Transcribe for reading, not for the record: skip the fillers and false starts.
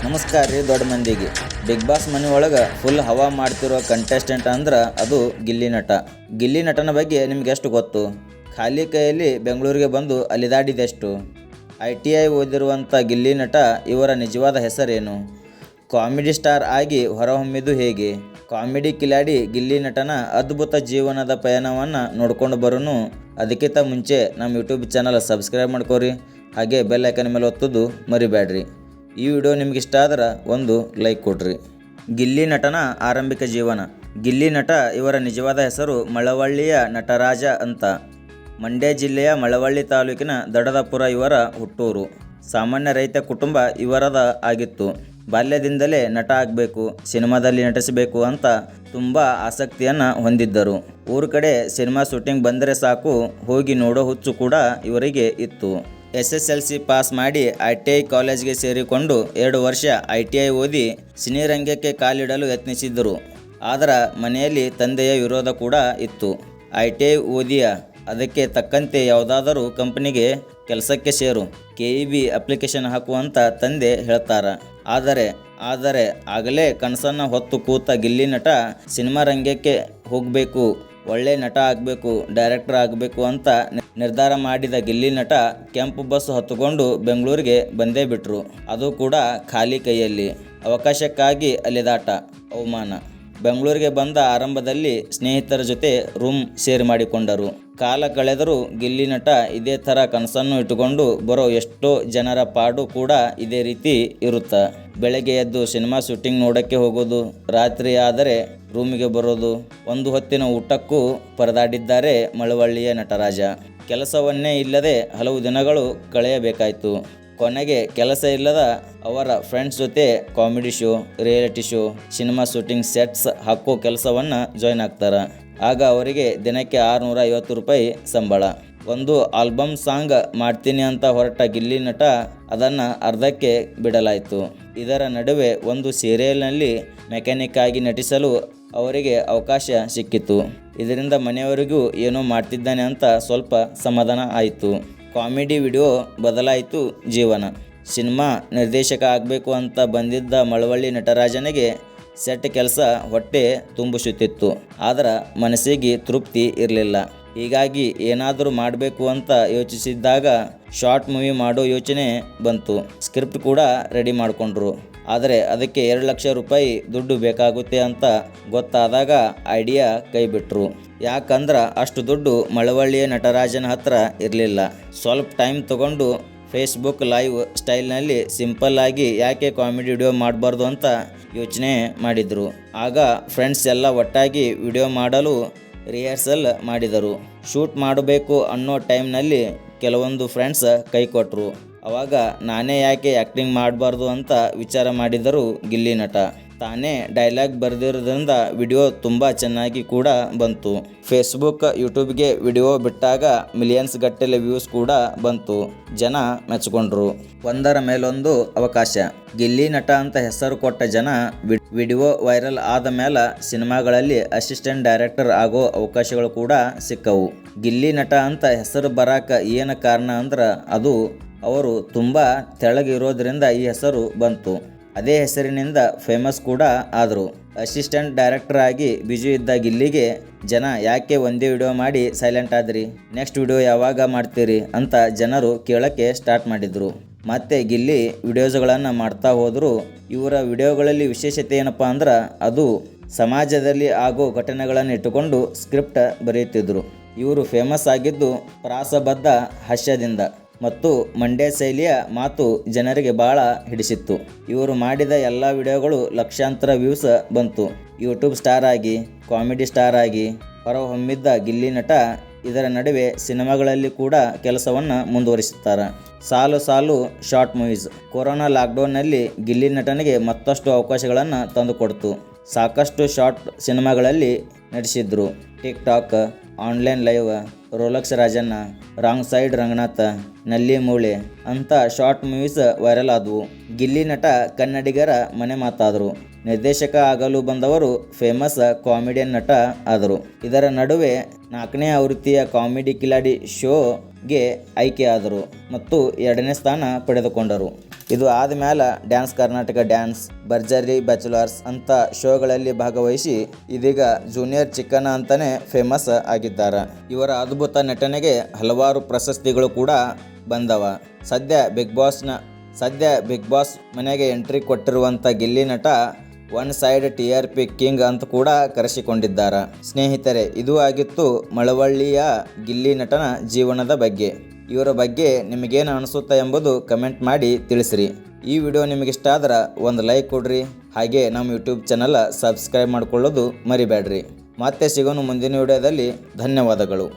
ನಮಸ್ಕಾರ ರೀ ದೊಡ್ಡ ಮಂದಿಗೆ. ಬಿಗ್ ಬಾಸ್ ಮನೆ ಒಳಗೆ ಫುಲ್ ಹವಾ ಮಾಡ್ತಿರೋ ಕಂಟೆಸ್ಟೆಂಟ್ ಅಂದ್ರೆ ಅದು ಗಿಲ್ಲಿ ನಟ. ಗಿಲ್ಲಿ ನಟನ ಬಗ್ಗೆ ನಿಮ್ಗೆ ಎಷ್ಟು ಗೊತ್ತು? ಖಾಲಿ ಕೈಯಲ್ಲಿ ಬೆಂಗಳೂರಿಗೆ ಬಂದು ಅಲಿದಾಡಿದೆಷ್ಟು? ITI ಓದಿರುವಂಥ ಗಿಲ್ಲಿ ನಟ ಇವರ ನಿಜವಾದ ಹೆಸರೇನು? ಕಾಮಿಡಿ ಸ್ಟಾರ್ ಆಗಿ ಹೊರಹೊಮ್ಮಿದ್ದು ಹೇಗೆ? ಕಾಮಿಡಿ ಕಿಲಾಡಿ ಗಿಲ್ಲಿ ನಟನ ಅದ್ಭುತ ಜೀವನದ ಪಯಣವನ್ನು ನೋಡ್ಕೊಂಡು ಬರೋನು. ಅದಕ್ಕಿಂತ ಮುಂಚೆ ನಮ್ಮ ಯೂಟ್ಯೂಬ್ ಚಾನಲ್ ಸಬ್ಸ್ಕ್ರೈಬ್ ಮಾಡ್ಕೋರಿ, ಹಾಗೆ ಬೆಲ್ ಐಕನ್ ಮೇಲೆ ಒತ್ತೋದು ಮರಿಬೇಡ್ರಿ. ಈ ವಿಡಿಯೋ ನಿಮ್ಗೆ ಇಷ್ಟ ಆದ್ರೆ ಒಂದು ಲೈಕ್ ಕೊಡ್ರಿ. ಗಿಲ್ಲಿ ನಟನ ಆರಂಭಿಕ ಜೀವನ. ಗಿಲ್ಲಿ ನಟ ಇವರ ನಿಜವಾದ ಹೆಸರು ಮಳವಳ್ಳಿಯ ನಟರಾಜ ಅಂತ. ಮಂಡ್ಯ ಜಿಲ್ಲೆಯ ಮಳವಳ್ಳಿ ತಾಲೂಕಿನ ದಡದಪುರ ಇವರ ಹುಟ್ಟೂರು. ಸಾಮಾನ್ಯ ರೈತ ಕುಟುಂಬ ಇವರದ ಆಗಿತ್ತು. ಬಾಲ್ಯದಿಂದಲೇ ನಟ ಆಗಬೇಕು, ಸಿನಿಮಾದಲ್ಲಿ ನಟಿಸಬೇಕು ಅಂತ ತುಂಬ ಆಸಕ್ತಿಯನ್ನು ಹೊಂದಿದ್ದರು. ಊರ ಕಡೆ ಸಿನಿಮಾ ಶೂಟಿಂಗ್ ಬಂದರೆ ಸಾಕು ಹೋಗಿ ನೋಡೋ ಹುಚ್ಚು ಕೂಡ ಇವರಿಗೆ ಇತ್ತು. SSLC ಪಾಸ್ ಮಾಡಿ ITI ಕಾಲೇಜ್ಗೆ ಸೇರಿಕೊಂಡು 2 ವರ್ಷ ITI ಓದಿ ಸಿನಿರಂಗಕ್ಕೆ ಕಾಲಿಡಲು ಯತ್ನಿಸಿದ್ದರು. ಆದರೆ ಮನೆಯಲ್ಲಿ ತಂದೆಯ ವಿರೋಧ ಕೂಡ ಇತ್ತು. ITI ಓದಿಯ ಅದಕ್ಕೆ ತಕ್ಕಂತೆ ಯಾವುದಾದರೂ ಕಂಪನಿಗೆ ಕೆಲಸಕ್ಕೆ ಸೇರು, KEB ಅಪ್ಲಿಕೇಶನ್ ಹಾಕುವಂತ ತಂದೆ ಹೇಳ್ತಾರೆ. ಆದರೆ ಆಗಲೇ ಕನಸನ್ನು ಹೊತ್ತು ಕೂತ ಗಿಲ್ಲಿ ನಟ ಸಿನಿಮಾ ರಂಗಕ್ಕೆ ಹೋಗಬೇಕು, ಒಳ್ಳೆ ನಟ ಆಗಬೇಕು, ಡೈರೆಕ್ಟರ್ ಆಗಬೇಕು ಅಂತ ನಿರ್ಧಾರ ಮಾಡಿದ ಗಿಲ್ಲಿ ನಟ ಕೆಂಪು ಬಸ್ ಹತ್ತುಕೊಂಡು ಬೆಂಗಳೂರಿಗೆ ಬಂದೇ ಬಿಟ್ರು. ಅದು ಕೂಡ ಖಾಲಿ ಕೈಯಲ್ಲಿ. ಅವಕಾಶಕ್ಕಾಗಿ ಅಲೆದಾಟ, ಅವಮಾನ. ಬೆಂಗಳೂರಿಗೆ ಬಂದ ಆರಂಭದಲ್ಲಿ ಸ್ನೇಹಿತರ ಜೊತೆ ರೂಮ್ ಶೇರ್ ಮಾಡಿಕೊಂಡರು. ಕಾಲ ಕಳೆದರೂ ಗಿಲ್ಲಿ ನಟ ಇದೇ ಥರ ಕನಸನ್ನು ಇಟ್ಟುಕೊಂಡು ಬರೋ ಎಷ್ಟೋ ಜನರ ಪಾಡು ಕೂಡ ಇದೇ ರೀತಿ ಇರುತ್ತೆ. ಬೆಳಗ್ಗೆ ಎದ್ದು ಸಿನಿಮಾ ಶೂಟಿಂಗ್ ನೋಡೋಕ್ಕೆ ಹೋಗೋದು, ರಾತ್ರಿ ಆದರೆ ರೂಮಿಗೆ ಬರೋದು, ಒಂದು ಹೊತ್ತಿನ ಊಟಕ್ಕೂ ಪರದಾಡಿದ್ದಾರೆ ಮಳವಳ್ಳಿಯ ನಟರಾಜ. ಕೆಲಸವನ್ನೇ ಇಲ್ಲದೆ ಹಲವು ದಿನಗಳು ಕಳೆಯಬೇಕಾಯಿತು. ಕೊನೆಗೆ ಕೆಲಸ ಇಲ್ಲದ ಅವರ ಫ್ರೆಂಡ್ಸ್ ಜೊತೆ comedy show, reality show, cinema shooting sets ಹಾಕೋ ಕೆಲಸವನ್ನು ಜಾಯ್ನ್ ಆಗ್ತಾರೆ. ಆಗ ಅವರಿಗೆ ದಿನಕ್ಕೆ 650 ರೂಪಾಯಿ ಸಂಬಳ. ಒಂದು ಆಲ್ಬಮ್ ಸಾಂಗ್ ಮಾಡ್ತೀನಿ ಅಂತ ಹೊರಟ ಗಿಲ್ಲಿ ನಟ ಅದನ್ನು ಅರ್ಧಕ್ಕೆ ಬಿಡಲಾಯಿತು. ಇದರ ನಡುವೆ ಒಂದು ಸೀರಿಯಲ್ನಲ್ಲಿ ಮೆಕ್ಯಾನಿಕ್ ಆಗಿ ನಟಿಸಲು ಅವರಿಗೆ ಅವಕಾಶ ಸಿಕ್ಕಿತು. ಇದರಿಂದ ಮನೆಯವರಿಗೂ ಏನೋ ಮಾಡ್ತಿದ್ದಾನೆ ಅಂತ ಸ್ವಲ್ಪ ಸಮಾಧಾನ ಆಯಿತು. ಕಾಮಿಡಿ ವಿಡಿಯೋ ಬದಲಾಯಿತು ಜೀವನ. ಸಿನಿಮಾ ನಿರ್ದೇಶಕ ಆಗಬೇಕು ಅಂತ ಬಂದಿದ್ದ ಮಳವಳ್ಳಿ ನಟರಾಜನಿಗೆ ಸೆಟ್ ಕೆಲಸ ಹೊಟ್ಟೆ ತುಂಬಿಸುತ್ತಿತ್ತು. ಆದರೆ ಮನಸ್ಸಿಗೆ ತೃಪ್ತಿ ಇರಲಿಲ್ಲ. ಹೀಗಾಗಿ ಏನಾದರೂ ಮಾಡಬೇಕು ಅಂತ ಯೋಚಿಸಿದ್ದಾಗ ಶಾರ್ಟ್ ಮೂವಿ ಮಾಡೋ ಯೋಚನೆ ಬಂತು. ಸ್ಕ್ರಿಪ್ಟ್ ಕೂಡ ರೆಡಿ ಮಾಡಿಕೊಂಡ್ರು. ಆದರೆ ಅದಕ್ಕೆ 2 ಲಕ್ಷ ರೂಪಾಯಿ ದುಡ್ಡು ಬೇಕಾಗುತ್ತೆ ಅಂತ ಗೊತ್ತಾದಾಗ ಐಡಿಯಾ ಕೈ ಬಿಟ್ಟರು. ಯಾಕಂದ್ರೆ ಅಷ್ಟು ದುಡ್ಡು ಮಳವಳ್ಳಿಯ ನಟರಾಜನ ಹತ್ರ ಇರಲಿಲ್ಲ. ಸ್ವಲ್ಪ ಟೈಮ್ ತಗೊಂಡು ಫೇಸ್ಬುಕ್ ಲೈವ್ ಸ್ಟೈಲ್ನಲ್ಲಿ ಸಿಂಪಲ್ ಆಗಿ ಯಾಕೆ ಕಾಮಿಡಿ ವಿಡಿಯೋ ಮಾಡಬಾರ್ದು ಅಂತ ಯೋಚನೆ ಮಾಡಿದರು. ಆಗ ಫ್ರೆಂಡ್ಸ್ ಎಲ್ಲ ಒಟ್ಟಾಗಿ ವಿಡಿಯೋ ಮಾಡಲು ರಿಹರ್ಸಲ್ ಮಾಡಿದರು. ಶೂಟ್ ಮಾಡಬೇಕು ಅನ್ನೋ ಟೈಮ್ನಲ್ಲಿ ಕೆಲವೊಂದು ಫ್ರೆಂಡ್ಸ್ ಕೈ ಕೊಟ್ಟರು. ಆವಾಗ ನಾನೇ ಯಾಕೆ ಆ್ಯಕ್ಟಿಂಗ್ ಮಾಡಬಾರ್ದು ಅಂತ ವಿಚಾರ ಮಾಡಿದರು ಗಿಲ್ಲಿ ನಟ. ತಾನೇ ಡೈಲಾಗ್ ಬರೆದಿರೋದ್ರಿಂದ ವಿಡಿಯೋ ತುಂಬ ಚೆನ್ನಾಗಿ ಕೂಡ ಬಂತು. ಫೇಸ್ಬುಕ್, ಯೂಟ್ಯೂಬ್ಗೆ ವಿಡಿಯೋ ಬಿಟ್ಟಾಗ ಮಿಲಿಯನ್ಸ್ ಗಟ್ಟಲೆ ವ್ಯೂಸ್ ಕೂಡ ಬಂತು. ಜನ ಮೆಚ್ಚಿಕೊಂಡ್ರು. ಒಂದರ ಮೇಲೊಂದು ಅವಕಾಶ. ಗಿಲ್ಲಿ ನಟ ಅಂತ ಹೆಸರು ಕೊಟ್ಟ ಜನ ವಿಡಿಯೋ ವೈರಲ್ ಆದ ಮೇಲೆ ಸಿನಿಮಾಗಳಲ್ಲಿ ಅಸಿಸ್ಟೆಂಟ್ ಡೈರೆಕ್ಟರ್ ಆಗೋ ಅವಕಾಶಗಳು ಕೂಡ ಸಿಕ್ಕವು. ಗಿಲ್ಲಿ ನಟ ಅಂತ ಹೆಸರು ಬರಾಕ ಏನು ಕಾರಣ ಅಂದ್ರೆ ಅದು ಅವರು ತುಂಬ ತೆಳಗಿರೋದ್ರಿಂದ ಈ ಹೆಸರು ಬಂತು. ಅದೇ ಹೆಸರಿನಿಂದ ಫೇಮಸ್ ಕೂಡ ಆದರು. ಅಸಿಸ್ಟೆಂಟ್ ಡೈರೆಕ್ಟರ್ ಆಗಿ ಬಿಜು ಇದ್ದ ಗಿಲ್ಲಿಗೆ ಜನ ಯಾಕೆ ಒಂದೇ ವಿಡಿಯೋ ಮಾಡಿ ಸೈಲೆಂಟ್ ಆದ್ರಿ, ನೆಕ್ಸ್ಟ್ ವಿಡಿಯೋ ಯಾವಾಗ ಮಾಡ್ತೀರಿ ಅಂತ ಜನರು ಕೇಳೋಕ್ಕೆ ಸ್ಟಾರ್ಟ್ ಮಾಡಿದರು. ಮತ್ತೆ ಗಿಲ್ಲಿ ವಿಡಿಯೋಸ್ಗಳನ್ನು ಮಾಡ್ತಾ ಹೋದರು. ಇವರ ವಿಡಿಯೋಗಳಲ್ಲಿ ವಿಶೇಷತೆ ಏನಪ್ಪ ಅಂದ್ರೆ ಅದು ಸಮಾಜದಲ್ಲಿ ಆಗೋ ಘಟನೆಗಳನ್ನು ಇಟ್ಟುಕೊಂಡು ಸ್ಕ್ರಿಪ್ಟ್ ಬರೆಯುತ್ತಿದ್ದರು. ಇವರು ಫೇಮಸ್ ಆಗಿದ್ದು ಪ್ರಾಸಬದ್ಧ ಹಾಸ್ಯದಿಂದ ಮತ್ತು ಮಂಡ್ಯ ಶೈಲಿಯ ಮಾತು ಜನರಿಗೆ ಭಾಳ ಹಿಡಿಸಿತ್ತು. ಇವರು ಮಾಡಿದ ಎಲ್ಲ ವಿಡಿಯೋಗಳು ಲಕ್ಷಾಂತರ ವ್ಯೂಸ್ ಬಂತು. ಯೂಟ್ಯೂಬ್ ಸ್ಟಾರ್ ಆಗಿ, ಕಾಮಿಡಿ ಸ್ಟಾರ್ ಆಗಿ ಹೊರಹೊಮ್ಮಿದ್ದ ಗಿಲ್ಲಿ ನಟ ಇದರ ನಡುವೆ ಸಿನಿಮಾಗಳಲ್ಲಿ ಕೂಡ ಕೆಲಸವನ್ನು ಮುಂದುವರಿಸುತ್ತಾರೆ. ಸಾಲು ಶಾರ್ಟ್ ಮೂವೀಸ್. ಕೊರೋನಾ ಲಾಕ್ಡೌನ್ನಲ್ಲಿ ಗಿಲ್ಲಿ ನಟನಿಗೆ ಮತ್ತಷ್ಟು ಅವಕಾಶಗಳನ್ನು ತಂದುಕೊಡ್ತು. ಸಾಕಷ್ಟು ಶಾರ್ಟ್ ಸಿನಿಮಾಗಳಲ್ಲಿ ನಟಿಸಿದ್ರು. TikTok, online live, Rolex Rajanna, wrong side Ranganatha, ನಲ್ಲಿ ಮೂಳೆ ಅಂತ ಶಾರ್ಟ್ ಮೂವೀಸ್ ವೈರಲ್ ಆದವು. ಗಿಲ್ಲಿ ನಟ ಕನ್ನಡಿಗರ ಮನೆ ಮಾತಾದರು. ನಿರ್ದೇಶಕ ಆಗಲು ಬಂದವರು ಫೇಮಸ್ ಕಾಮಿಡಿಯನ್ ನಟ ಆದರು. ಇದರ ನಡುವೆ 4ನೇ ಆವೃತ್ತಿಯ ಕಾಮಿಡಿ ಕಿಲಾಡಿ ಶೋಗೆ ಆಯ್ಕೆಯಾದರು ಮತ್ತು 2ನೇ ಸ್ಥಾನ ಪಡೆದುಕೊಂಡರು. ಇದು ಆದಮೇಲೆ ಡ್ಯಾನ್ಸ್ ಕರ್ನಾಟಕ ಡ್ಯಾನ್ಸ್, ಭರ್ಜರಿ ಬ್ಯಾಚುಲರ್ಸ್ ಅಂತ ಶೋಗಳಲ್ಲಿ ಭಾಗವಹಿಸಿ ಇದೀಗ ಜೂನಿಯರ್ ಚಿಕ್ಕಣ್ಣ ಅಂತಾನೆ ಫೇಮಸ್ ಆಗಿದ್ದಾರೆ. ಇವರ ಅದ್ಭುತ ನಟನೆಗೆ ಹಲವಾರು ಪ್ರಶಸ್ತಿಗಳು ಕೂಡ ಬಂದವ. ಸದ್ಯ ಬಿಗ್ ಬಾಸ್ ಮನೆಗೆ ಎಂಟ್ರಿ ಕೊಟ್ಟಿರುವಂಥ ಗಿಲ್ಲಿ ನಟ ಒನ್ ಸೈಡ್ TRP ಕಿಂಗ್ ಅಂತ ಕೂಡ ಕರೆಸಿಕೊಂಡಿದ್ದಾರೆ. ಸ್ನೇಹಿತರೆ, ಇದು ಆಗಿತ್ತು ಮಳವಳ್ಳಿಯ ಗಿಲ್ಲಿ ನಟನ ಜೀವನದ ಬಗ್ಗೆ. ಇವರ ಬಗ್ಗೆ ನಿಮಗೇನು ಅನಿಸುತ್ತೆ ಎಂಬುದು ಕಮೆಂಟ್ ಮಾಡಿ ತಿಳಿಸ್ರಿ. ಈ ವಿಡಿಯೋ ನಿಮಗಿಷ್ಟ ಆದ್ರೆ ಒಂದು ಲೈಕ್ ಕೊಡ್ರಿ. ಹಾಗೆ ನಮ್ಮ ಯೂಟ್ಯೂಬ್ ಚಾನಲ್ ಸಬ್ಸ್ಕ್ರೈಬ್ ಮಾಡ್ಕೊಳ್ಳೋದು ಮರಿಬೇಡ್ರಿ. ಮತ್ತೆ ಸಿಗೋಣ ಮುಂದಿನ ವಿಡಿಯೋದಲ್ಲಿ. ಧನ್ಯವಾದಗಳು.